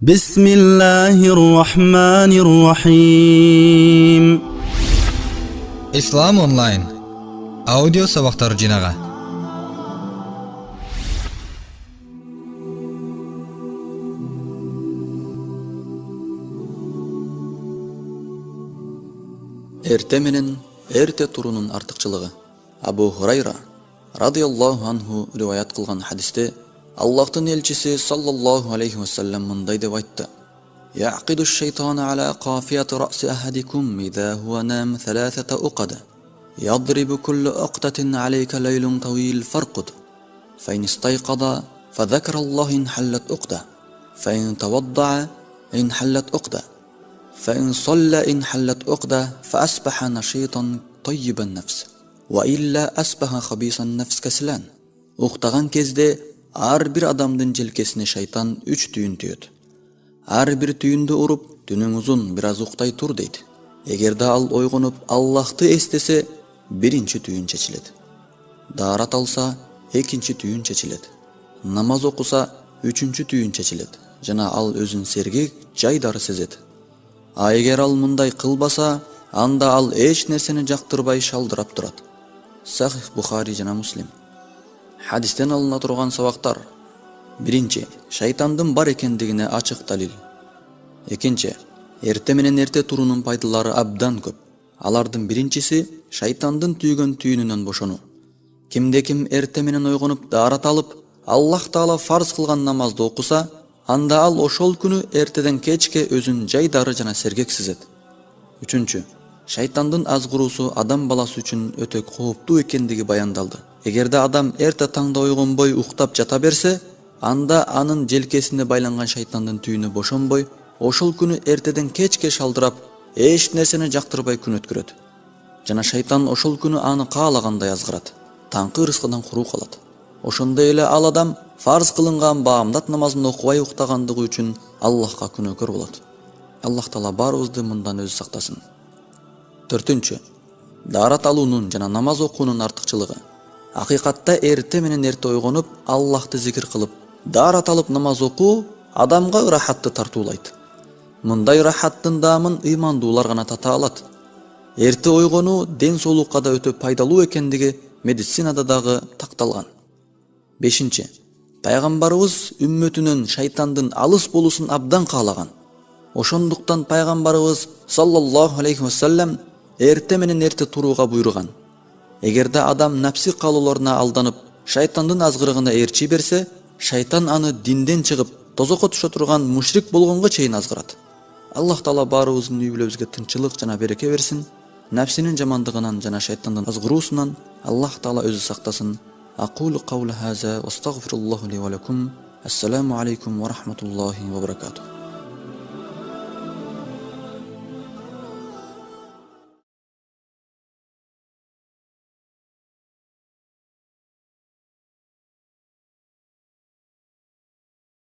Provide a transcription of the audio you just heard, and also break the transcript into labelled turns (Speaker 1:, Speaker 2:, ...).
Speaker 1: بسم الله الرحمن الرحيم.
Speaker 2: Ислам онлайн аудио сабактар жинага.
Speaker 3: Эрте менен эрте турунун артыкчылыгы. Абу Хурайра радиаллаху анху риваят кылган хадисте Аллахтын элчиси саллаллаху алейхи вассалам мындай деп айтты: "Яқиду шайтану аля қафияти раси ахадикум иза хуа нам саласата уқада. Ядрибу куллу уқдатин алейка лейлун тавил фарқуд. Фаин истайқада фазакар Аллах инхаллат уқда. Фаин тавадда'a инхаллат уқда. فإن صلى إن حلت عقدة فأصبح نشيطا طيب النفس وإلا أصبح خبيث النفس كسلان. Уктаган кезде ар бир адамдын желкесине шайтан 3 түйүн түйөт. Ар бир түйүндү уруп, түнүң узун, бир аз уктай тур дейт. Эгерде ал ойгонуп Аллахты эстесе, биринчи түйүн чечилет. Даарат алса, экинчи түйүн чечилет. Намаз окуса, үчүнчү түйүн чечилет. Жана ал өзүн сергек, жайдары сезет. А эгер ал мындай кылбаса, анда ал эч нерсени жактырбай шалдырап турат. Сахих Бухари жана Муслим. Хадистен алына турган сабактар: биринчи, шайтандын бар экендигине ачык далил. Экинчи, эрте менен эрте турунун пайдалары абдан көп. Алардын биринчиси шайтандын түйгөн түйүнүнөн бошонуу. Кимде-ким эрте менен ойгонуп даарат алып, Аллах Таала фарз кылган намазды окуса, анда ал ошол күнү эртеден кечке өзүн жайдары жана сергек сезет. Үчүнчү, шайтандын азгыруусу адам баласы үчүн өтө кооптуу экендиги баяндалды. Эгерде адам эрте таңда ойгонбой уктап жата берсе, анда анын желкесине байланган шайтандын түйүнү бошонбой, ошол күнү эртеден кечке шалдырап, эч нерсени жактырбай күн өткөрөт. Жана шайтан ошол күнү аны каалагандай азгырат, таңкы рызкыдан куру калат. Ошондой эле ал адам фарз кылынган баамдат намазын окубай уктагандыгы үчүн Аллахка күнөөкөр болот. Аллах Таала баарыбызды мындан өзү сактасын. Төртүнчү, даарат алуунун жана намаз окуунун артыкчылыгы. Акыйкатта эрте менен эрте ойгонуп, Аллахты зикир кылып, даарат алып намаз окуу адамга ырахатты тартуулайт. Мындай ырахаттын даамын ыймандуулар гана тата алат. Эрте ойгонуу ден соолукка да өтө пайдалуу экендиги медицинада дагы такталган. Бешинчи, пайгамбарыбыз үммөтүнүн шайтандын алыс болуусун абдан каалаган. Ошондуктан пайгамбарыбыз саллаллаху алейхи вассалам эрте менен эрте турууга буйруган. Эгерде адам напси каалоолоруна алданып, шайтандын азгырыгына ээрчи берсе, шайтан аны динден чыгып, тозокко түшө турган мушрик болгонго чейин азгырат. Аллах Таала баарыбыздын үй бүлөбүзгө тынччылык жана береке берсин. Напсинин жамандыгынан жана шайтандын азгыруусунан Аллах Таала өзү сактасын. أقول قول هذا واستغفر الله لي ولكم. السلام عليكم ورحمة الله وبركاته.